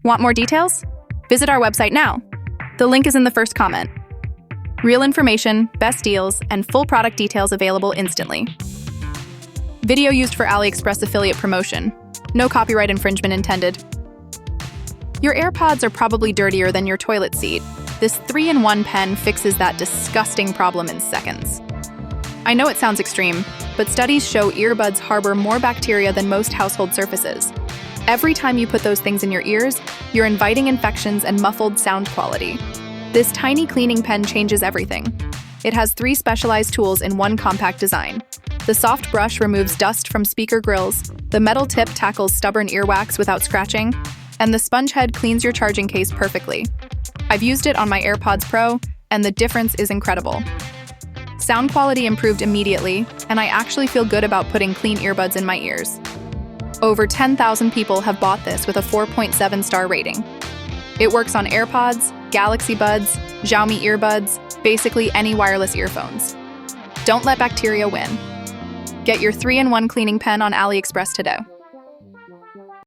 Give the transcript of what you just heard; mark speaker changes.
Speaker 1: Want more details? Visit our website now. The link is in the first comment. Real information, best deals, and full product details available instantly. Video used for AliExpress affiliate promotion. No copyright infringement intended. Your AirPods are probably dirtier than your toilet seat. This 3-in-1 pen fixes that disgusting problem in seconds. I know it sounds extreme, but studies show earbuds harbor more bacteria than most household surfaces. Every time you put those things in your ears, you're inviting infections and muffled sound quality. This tiny cleaning pen changes everything. It has 3 specialized tools in one compact design. The soft brush removes dust from speaker grills, the metal tip tackles stubborn earwax without scratching, and the sponge head cleans your charging case perfectly. I've used it on my AirPods Pro, and the difference is incredible. Sound quality improved immediately, and I actually feel good about putting clean earbuds in my ears. Over 10,000 people have bought this with a 4.7-star rating. It works on AirPods, Galaxy Buds, Xiaomi earbuds, basically any wireless earphones. Don't let bacteria win. Get your 3-in-1 cleaning pen on AliExpress today.